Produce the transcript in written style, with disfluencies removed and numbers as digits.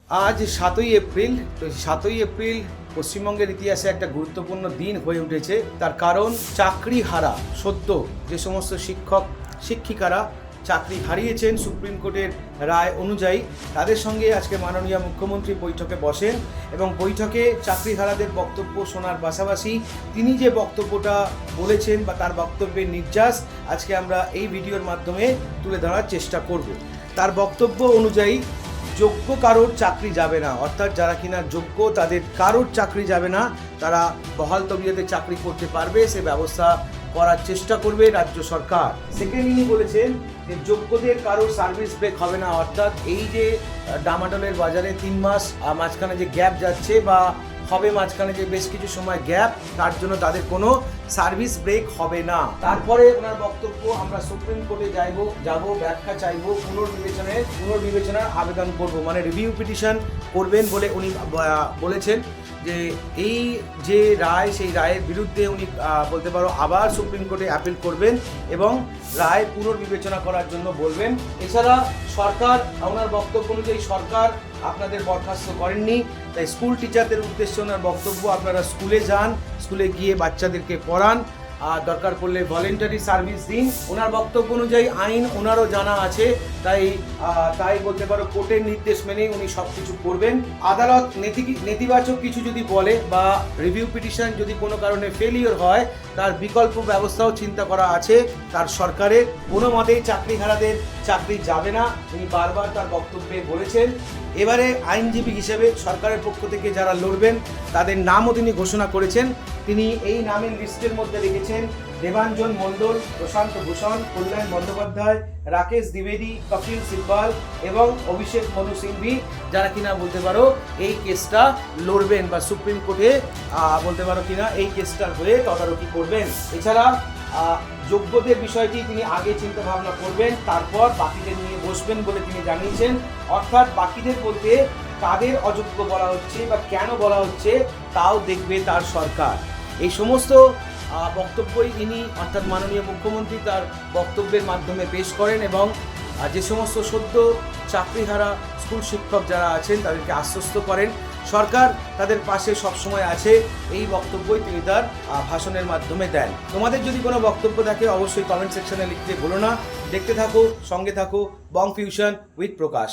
আজ 7ই এপ্রিল। তো 7ই এপ্রিল পশ্চিমবঙ্গের ইতিহাসে একটা গুরুত্বপূর্ণ দিন হয়ে উঠেছে। তার কারণ চাকরি হারা সদ্য যে সমস্ত শিক্ষক শিক্ষিকারা চাকরি হারিয়েছেন সুপ্রিম কোর্টের রায় অনুযায়ী, তাদের সঙ্গে আজকে মাননীয় মুখ্যমন্ত্রী বৈঠকে বসেন এবং বৈঠকে চাকরি হারাদের বক্তব্য শোনার পাশাপাশি তিনি যে বক্তব্যটা বলেছেন বা তার বক্তব্যের নির্যাস আজকে আমরা এই ভিডিওর মাধ্যমে তুলে ধরার চেষ্টা করব। তার বক্তব্য অনুযায়ী যোগ্য কারোর চাকরি যাবে না, অর্থাৎ যারা কিনা যোগ্য তাদের কারোর চাকরি যাবে না, তারা বহাল তবিয়তে চাকরি করতে পারবে, সে ব্যবস্থা করার চেষ্টা করবে রাজ্য সরকার। সেকেন্ড, ইনি বলেছেন যে যোগ্যদের কারোর সার্ভিস ব্রেক হবে না, অর্থাৎ এই যে ডামাডোলের বাজারে 3 মাস মাঝখানে যে গ্যাপ যাচ্ছে বা হবে মাঝখানে যে বেশ কিছু সময় গ্যাপ, তার জন্য তাদের কোনো সার্ভিস ব্রেক হবে না। তারপরে ওনার বক্তব্য, আমরা সুপ্রিম কোর্টে যাব, ব্যাখ্যা চাইব, পুনর্বিবেচনার আবেদন করব, মানে রিভিউ পিটিশন করবেন বলে উনি বলেছেন। যে এই যে রায়, সেই রায়ের বিরুদ্ধে উনি বলতে পারো আবার সুপ্রিম কোর্টে অ্যাপিল করবেন এবং রায় পুনর্বিবেচনা করার জন্য বলবেন। এছাড়া সরকার, ওনার বক্তব্য অনুযায়ী সরকার আপনাদের বরখাস্ত করেননি, তাই স্কুল টিচারদের উদ্দেশ্যে ওনার বক্তব্য, আপনারা স্কুলে যান, স্কুলে গিয়ে বাচ্চাদেরকে পড়ান, আর দরকার পড়লে ভলেন্টারি সার্ভিস দিন। ওনার বক্তব্য অনুযায়ী আইন ওনারও জানা আছে, তাই বলতে পারো কোর্টের নির্দেশ মেনেই উনি সব কিছু করবেন। আদালত নেতিবাচক কিছু যদি বলে বা রিভিউ পিটিশন যদি কোনো কারণে ফেলিওর হয়, তার বিকল্প ব্যবস্থাও চিন্তা করা আছে তার সরকারের। কোনো মতেই চাকরি হারাদের চাকরি যাবে না, তিনি বারবার তার বক্তব্যে বলেছেন। এবারে আইনজীবী হিসেবে সরকারের পক্ষ থেকে যারা লড়বেন তাদের নামও তিনি ঘোষণা করেছেন। তিনি এই নামের লিস্টের মধ্যে রেখেছেন দেবাঞ্জন মণ্ডল, প্রশান্ত ভূষণ, কল্যাণ বন্দ্যোপাধ্যায়, রাকেশ দ্বিবেদী, কপিল সিব্বাল এবং অভিষেক মনু সিংভি, যারা কিনা বলতে পারো এই কেসটা লড়বেন বা সুপ্রিম কোর্টে বলতে পারো কিনা এই কেসটার হয়ে তদারকি করবেন। এছাড়া যোগ্যদের বিষয়টি তিনি আগে চিন্তা ভাবনা করবেন, তারপর বাকিদের নিয়ে বসবেন বলে তিনি জানিয়েছেন। অর্থাৎ বাকিদের বলতে কাদের অযোগ্য বলা হচ্ছে বা কেন বলা হচ্ছে তাও দেখবে তার সরকার। এই সমস্ত বক্তব্যই ইনি অর্থাৎ মাননীয় মুখ্যমন্ত্রী তার বক্তব্যের মাধ্যমে পেশ করেন এবং যে সমস্ত সদ্য চাকরিহারা স্কুল শিক্ষক যারা আছেন তাদেরকে আশ্বস্ত করেন সরকার তাদের পাশে সবসময় আছে। এই বক্তব্যই তিনি তার ভাষণের মাধ্যমে দেন। তোমাদের যদি কোনো বক্তব্য থাকে অবশ্যই কমেন্ট সেকশনে লিখতে ভুলো না। দেখতে থাকো, সঙ্গে থাকো বং ফিউশন উইথ প্রকাশ।